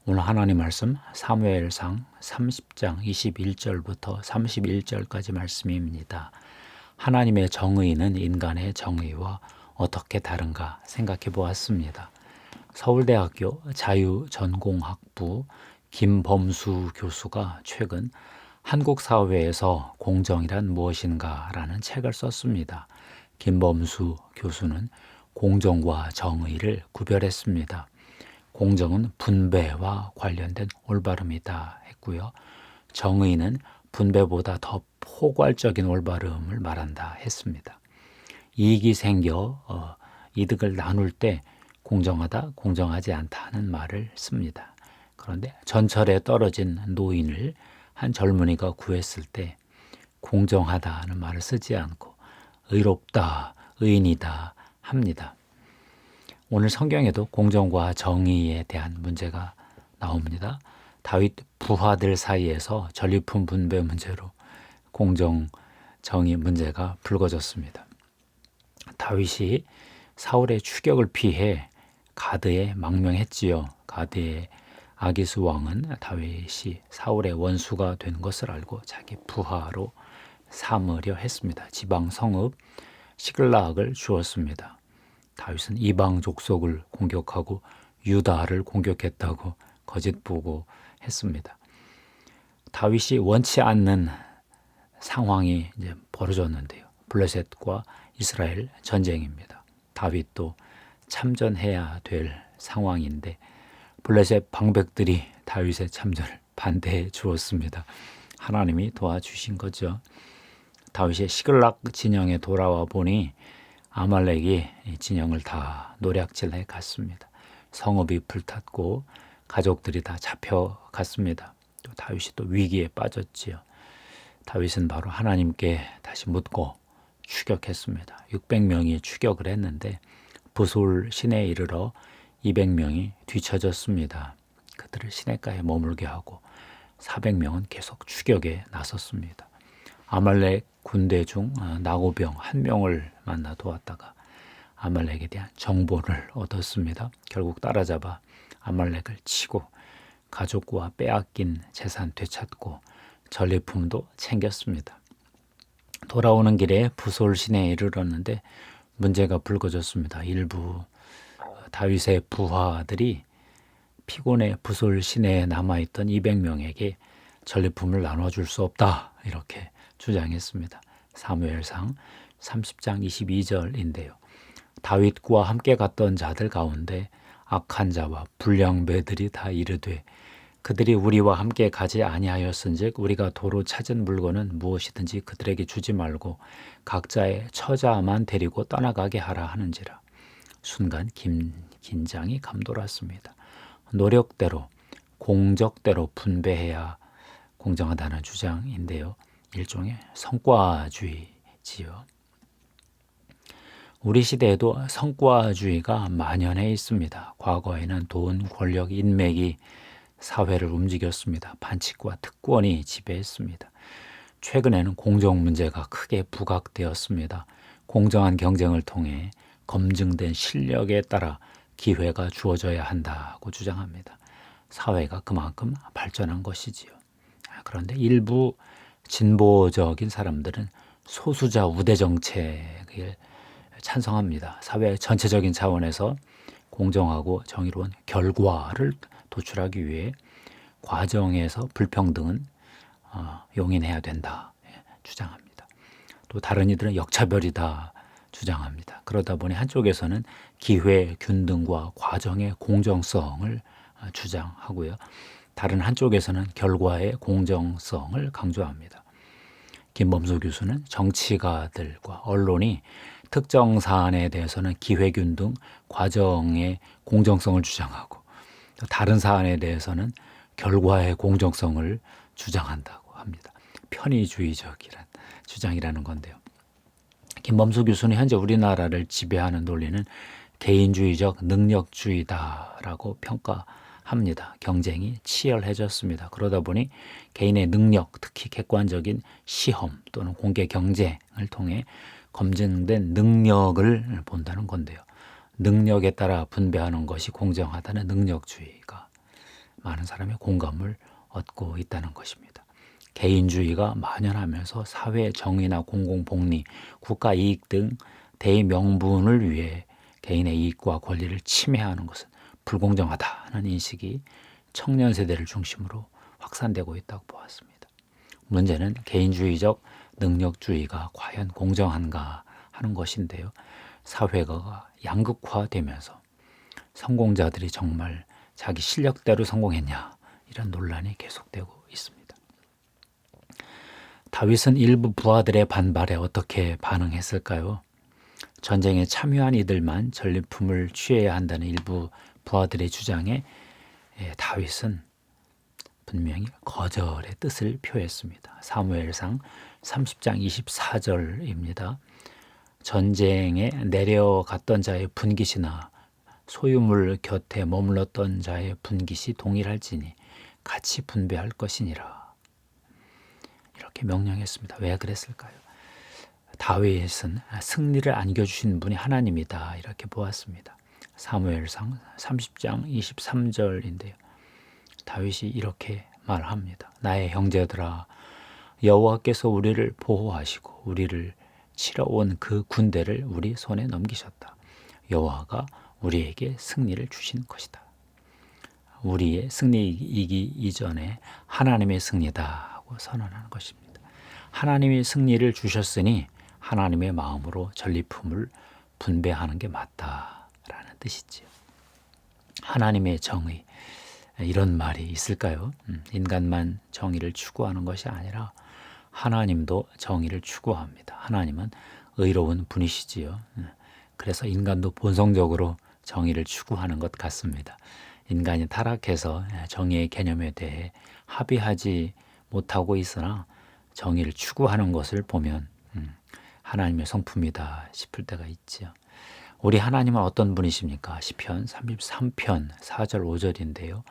오늘 하나님 말씀 사무엘상 30장 21절부터 31절까지 말씀입니다. 하나님의 정의는 인간의 정의와 어떻게 다른가 생각해 보았습니다. 서울대학교 자유전공학부 김범수 교수가 최근 한국 사회에서 공정이란 무엇인가 라는 책을 썼습니다. 김범수 교수는 공정과 정의를 구별했습니다. 공정은 분배와 관련된 올바름이다 했고요. 정의는 분배보다 더 포괄적인 올바름을 말한다 했습니다. 이익이 생겨 이득을 나눌 때 공정하다, 공정하지 않다는 말을 씁니다. 그런데 전철에 떨어진 노인을 한 젊은이가 구했을 때 공정하다는 말을 쓰지 않고 의롭다, 의인이다 합니다. 오늘 성경에도 공정과 정의에 대한 문제가 나옵니다. 다윗 부하들 사이에서 전리품 분배 문제로 공정, 정의 문제가 불거졌습니다. 다윗이 사울의 추격을 피해 가드에 망명했지요. 가드의 아기스 왕은 다윗이 사울의 원수가 된 것을 알고 자기 부하로 삼으려 했습니다. 지방 성읍 시글락을 주었습니다. 다윗은 이방 족속을 공격하고 유다를 공격했다고 거짓 보고했습니다. 다윗이 원치 않는 상황이 이제 벌어졌는데요. 블레셋과 이스라엘 전쟁입니다. 다윗도 참전해야 될 상황인데 블레셋 방백들이 다윗의 참전을 반대해 주었습니다. 하나님이 도와주신 거죠. 다윗이 시글락 진영에 돌아와 보니 아말렉이 진영을 다 노략질해 갔습니다. 성읍이 불탔고 가족들이 다 잡혀갔습니다. 또 다윗이 또 위기에 빠졌지요. 다윗은 바로 하나님께 다시 묻고 추격했습니다. 600명이 추격을 했는데 부솔 시내에 이르러 200명이 뒤처졌습니다. 그들을 시내가에 머물게 하고 400명은 계속 추격에 나섰습니다. 아말렉 군대 중 나고병 한 명을 만나 도왔다가 아말렉에 대한 정보를 얻었습니다. 결국 따라잡아 아말렉을 치고 가족과 빼앗긴 재산 되찾고 전리품도 챙겼습니다. 돌아오는 길에 부솔 시내에 이르렀는데 문제가 불거졌습니다. 일부 다윗의 부하들이 피곤해 부솔 시내에 남아있던 200명에게 전리품을 나눠줄 수 없다 이렇게 주장했습니다. 사무엘상 30장 22절인데요. 다윗과 함께 갔던 자들 가운데 악한 자와 불량배들이 다 이르되 그들이 우리와 함께 가지 아니하였은즉 우리가 도로 찾은 물건은 무엇이든지 그들에게 주지 말고 각자의 처자만 데리고 떠나가게 하라 하는지라. 순간 긴장이 감돌았습니다. 노력대로 공적대로 분배해야 공정하다는 주장인데요. 일종의 성과주의지요. 우리 시대에도 성과주의가 만연해 있습니다. 과거에는 돈, 권력, 인맥이 사회를 움직였습니다. 반칙과 특권이 지배했습니다. 최근에는 공정 문제가 크게 부각되었습니다. 공정한 경쟁을 통해 검증된 실력에 따라 기회가 주어져야 한다고 주장합니다. 사회가 그만큼 발전한 것이지요. 그런데 일부 진보적인 사람들은 소수자 우대 정책을 찬성합니다. 사회 전체적인 차원에서 공정하고 정의로운 결과를 도출하기 위해 과정에서 불평등은 용인해야 된다 주장합니다. 또 다른 이들은 역차별이다 주장합니다. 그러다 보니 한쪽에서는 기회 균등과 과정의 공정성을 주장하고요. 다른 한쪽에서는 결과의 공정성을 강조합니다. 김범수 교수는 정치가들과 언론이 특정 사안에 대해서는 기회균등, 과정의 공정성을 주장하고 다른 사안에 대해서는 결과의 공정성을 주장한다고 합니다. 편의주의적이란 주장이라는 건데요. 김범수 교수는 현재 우리나라를 지배하는 논리는 개인주의적 능력주의다라고 평가합니다. 경쟁이 치열해졌습니다. 그러다 보니 개인의 능력, 특히 객관적인 시험 또는 공개 경쟁을 통해 검증된 능력을 본다는 건데요. 능력에 따라 분배하는 것이 공정하다는 능력주의가 많은 사람의 공감을 얻고 있다는 것입니다. 개인주의가 만연하면서 사회 정의나 공공복리, 국가 이익 등 대명분을 위해 개인의 이익과 권리를 침해하는 것은 불공정하다는 인식이 청년 세대를 중심으로 확산되고 있다고 보았습니다. 문제는 개인주의적 능력주의가 과연 공정한가 하는 것인데요. 사회가 양극화되면서 성공자들이 정말 자기 실력대로 성공했냐, 이런 논란이 계속되고 있습니다. 다윗은 일부 부하들의 반발에 어떻게 반응했을까요? 전쟁에 참여한 이들만 전리품을 취해야 한다는 일부 부하들의 주장에 다윗은 분명히 거절의 뜻을 표했습니다. 사무엘상 30장 24절입니다. 전쟁에 내려갔던 자의 분깃이나 소유물 곁에 머물렀던 자의 분깃이 동일할지니 같이 분배할 것이니라. 이렇게 명령했습니다. 왜 그랬을까요? 다윗은 승리를 안겨주신 분이 하나님이다, 이렇게 보았습니다. 사무엘상 30장 23절인데요. 다윗이 이렇게 말합니다. 나의 형제들아, 여호와께서 우리를 보호하시고 우리를 치러 온 그 군대를 우리 손에 넘기셨다. 여호와가 우리에게 승리를 주신 것이다. 우리의 승리이기 이전에 하나님의 승리다 하고 선언하는 것입니다. 하나님이 승리를 주셨으니 하나님의 마음으로 전리품을 분배하는 게 맞다라는 뜻이지요. 하나님의 정의, 이런 말이 있을까요? 인간만 정의를 추구하는 것이 아니라 하나님도 정의를 추구합니다. 하나님은 의로운 분이시지요. 그래서 인간도 본성적으로 정의를 추구하는 것 같습니다. 인간이 타락해서 정의의 개념에 대해 합의하지 못하고 있으나 정의를 추구하는 것을 보면 하나님의 성품이다 싶을 때가 있지요. 우리 하나님은 어떤 분이십니까? 시편 33편 4절 5절인데요.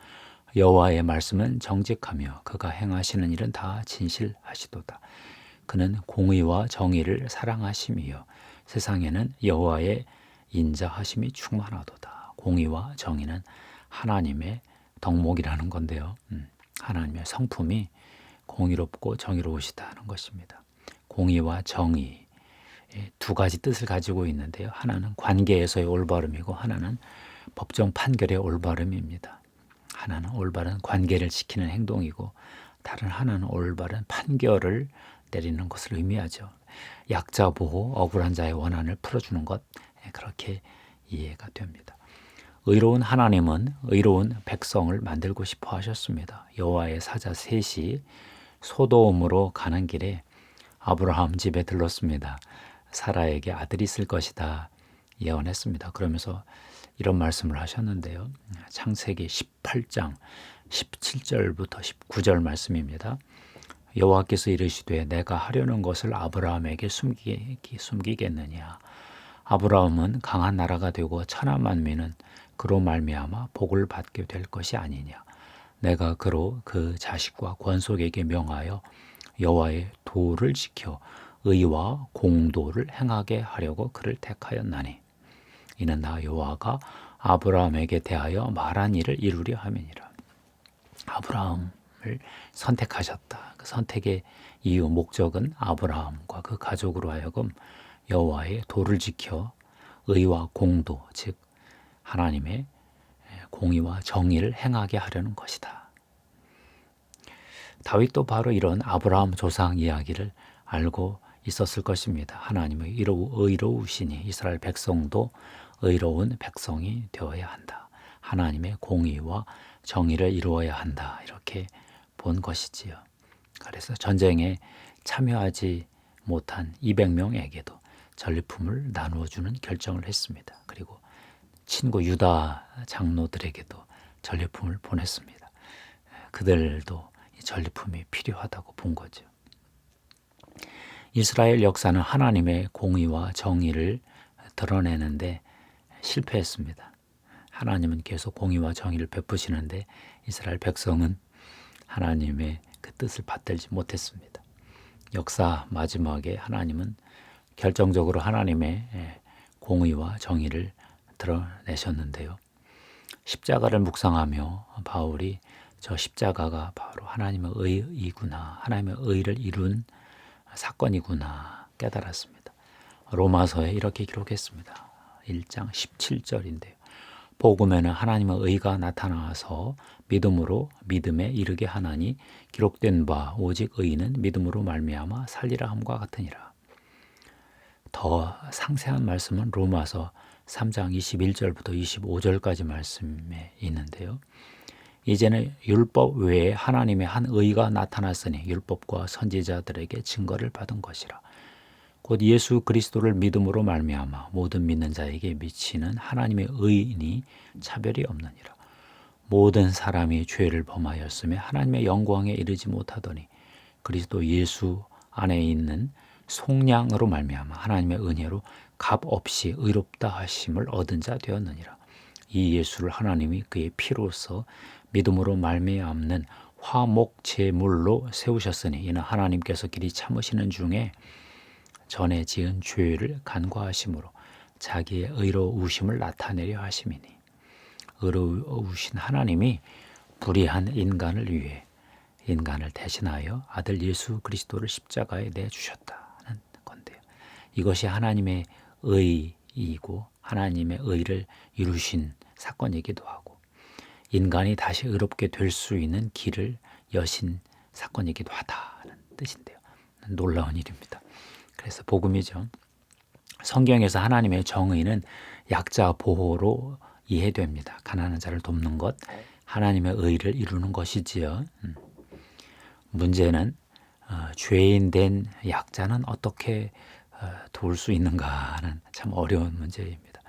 여호와의 말씀은 정직하며 그가 행하시는 일은 다 진실하시도다. 그는 공의와 정의를 사랑하심이요 세상에는 여호와의 인자하심이 충만하도다. 공의와 정의는 하나님의 덕목이라는 건데요. 하나님의 성품이 공의롭고 정의로우시다는 것입니다. 공의와 정의, 두 가지 뜻을 가지고 있는데요. 하나는 관계에서의 올바름이고 하나는 법정 판결의 올바름입니다. 하나는 올바른 관계를 지키는 행동이고 다른 하나는 올바른 판결을 내리는 것을 의미하죠. 약자 보호, 억울한 자의 원한을 풀어주는 것, 그렇게 이해가 됩니다. 의로운 하나님은 의로운 백성을 만들고 싶어 하셨습니다. 여호와의 사자 셋이 소돔으로 가는 길에 아브라함 집에 들렀습니다. 사라에게 아들이 있을 것이다 예언했습니다. 그러면서 이런 말씀을 하셨는데요. 창세기 18장 17절부터 19절 말씀입니다. 여호와께서 이르시되 내가 하려는 것을 아브라함에게 숨기겠느냐. 아브라함은 강한 나라가 되고 천하 만민은 그로 말미암아 복을 받게 될 것이 아니냐. 내가 그로 그 자식과 권속에게 명하여 여호와의 도를 지켜 의와 공도를 행하게 하려고 그를 택하였나니 이는 나 여호와가 아브라함에게 대하여 말한 일을 이루려 함이니라. 아브라함을 선택하셨다. 그 선택의 이유, 목적은 아브라함과 그 가족으로 하여금 여호와의 도를 지켜 의와 공도, 즉 하나님의 공의와 정의를 행하게 하려는 것이다. 다윗도 바로 이런 아브라함 조상 이야기를 알고 있었을 것입니다. 하나님의 의로우시니 이스라엘 백성도 의로운 백성이 되어야 한다. 하나님의 공의와 정의를 이루어야 한다. 이렇게 본 것이지요. 그래서 전쟁에 참여하지 못한 200명에게도 전리품을 나누어 주는 결정을 했습니다. 그리고 친구 유다 장로들에게도 전리품을 보냈습니다. 그들도 이 전리품이 필요하다고 본 거죠. 이스라엘 역사는 하나님의 공의와 정의를 드러내는데 실패했습니다. 하나님은 계속 공의와 정의를 베푸시는데 이스라엘 백성은 하나님의 그 뜻을 받들지 못했습니다. 역사 마지막에 하나님은 결정적으로 하나님의 공의와 정의를 드러내셨는데요. 십자가를 묵상하며 바울이 저 십자가가 바로 하나님의 의이구나, 하나님의 의를 이룬 사건이구나 깨달았습니다. 로마서에 이렇게 기록했습니다. 1장 17절인데요. 복음에는 하나님의 의가 나타나서 믿음으로 믿음에 이르게 하나니 기록된 바 오직 의인은 믿음으로 말미암아 살리라 함과 같으니라. 더 상세한 말씀은 로마서 3장 21절부터 25절까지 말씀에 있는데요. 이제는 율법 외에 하나님의 한 의가 나타났으니 율법과 선지자들에게 증거를 받은 것이라. 곧 예수 그리스도를 믿음으로 말미암아 모든 믿는 자에게 미치는 하나님의 의인이 차별이 없느니라. 모든 사람이 죄를 범하였으며 하나님의 영광에 이르지 못하더니 그리스도 예수 안에 있는 속량으로 말미암아 하나님의 은혜로 값 없이 의롭다 하심을 얻은 자 되었느니라. 이 예수를 하나님이 그의 피로써 믿음으로 말미암는 화목 제물로 세우셨으니 이는 하나님께서 길이 참으시는 중에 전에 지은 죄를 간과하심으로 자기의 의로우심을 나타내려 하심이니 의로우신 하나님이 불의한 인간을 위해 인간을 대신하여 아들 예수 그리스도를 십자가에 내주셨다는 건데요. 이것이 하나님의 의이고 하나님의 의를 이루신 사건이기도 하고 인간이 다시 의롭게 될 수 있는 길을 여신 사건이기도 하다는 뜻인데요. 놀라운 일입니다. 그래서 복음이죠. 성경에서 하나님의 정의는 약자 보호로 이해됩니다. 가난한 자를 돕는 것, 하나님의 의를 이루는 것이지요. 문제는 죄인 된 약자는 어떻게 도울 수 있는가 하는 참 어려운 문제입니다.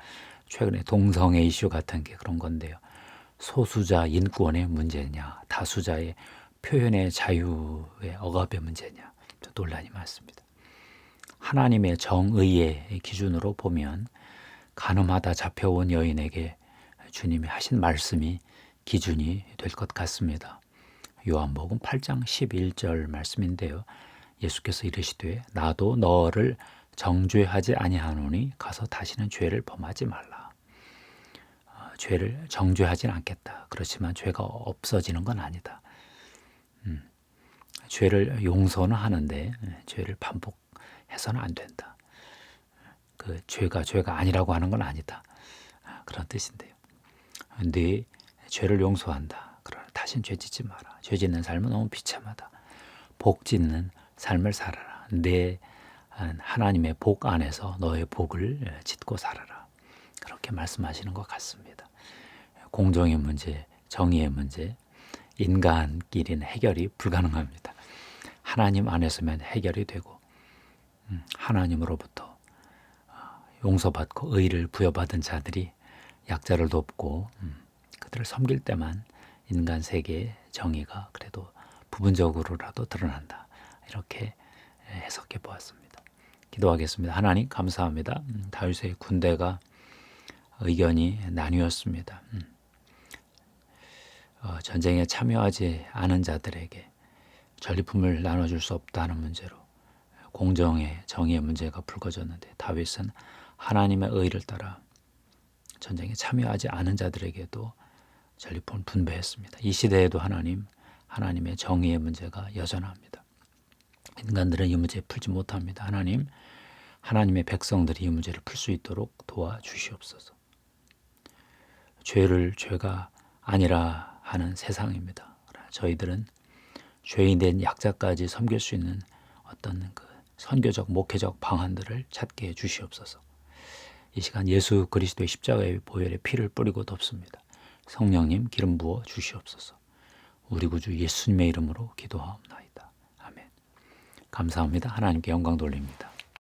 최근에 동성애 이슈 같은 게 그런 건데요. 소수자 인권의 문제냐, 다수자의 표현의 자유의 억압의 문제냐, 논란이 많습니다. 하나님의 정의의 기준으로 보면 간음하다 잡혀온 여인에게 주님이 하신 말씀이 기준이 될 것 같습니다. 요한복음 8장 11절 말씀인데요. 예수께서 이르시되 나도 너를 정죄하지 아니하노니 가서 다시는 죄를 범하지 말라. 죄를 정죄하진 않겠다. 그렇지만 죄가 없어지는 건 아니다. 죄를 용서는 하는데 죄를 반복해서는 안 된다. 그 죄가 아니라고 하는 건 아니다. 그런 뜻인데요. 네 죄를 용서한다. 그러나 다신 죄 짓지 마라. 죄 짓는 삶은 너무 비참하다. 복 짓는 삶을 살아라. 내 하나님의 복 안에서 너의 복을 짓고 살아라. 그렇게 말씀하시는 것 같습니다. 공정의 문제, 정의의 문제, 인간끼리는 해결이 불가능합니다. 하나님 안에서만 해결이 되고 하나님으로부터 용서받고 의를 부여받은 자들이 약자를 돕고 그들을 섬길 때만 인간 세계의 정의가 그래도 부분적으로라도 드러난다. 이렇게 해석해 보았습니다. 기도하겠습니다. 하나님 감사합니다. 다윗의 군대가 의견이 나뉘었습니다. 전쟁에 참여하지 않은 자들에게 전리품을 나눠줄 수 없다는 문제로 공정의 정의의 문제가 불거졌는데 다윗은 하나님의 의를 따라 전쟁에 참여하지 않은 자들에게도 전리품을 분배했습니다. 이 시대에도 하나님의 정의의 문제가 여전합니다. 인간들은 이 문제 풀지 못합니다. 하나님의 백성들이 이 문제를 풀 수 있도록 도와주시옵소서. 죄를 죄가 아니라 하는 세상입니다. 저희들은 죄인 된 약자까지 섬길 수 있는 어떤 그 선교적 목회적 방안들을 찾게 해 주시옵소서. 이 시간 예수 그리스도의 십자가의 보혈의 피를 뿌리고 덮습니다. 성령님 기름 부어 주시옵소서. 우리 구주 예수님의 이름으로 기도하옵나이다. 아멘. 감사합니다. 하나님께 영광 돌립니다.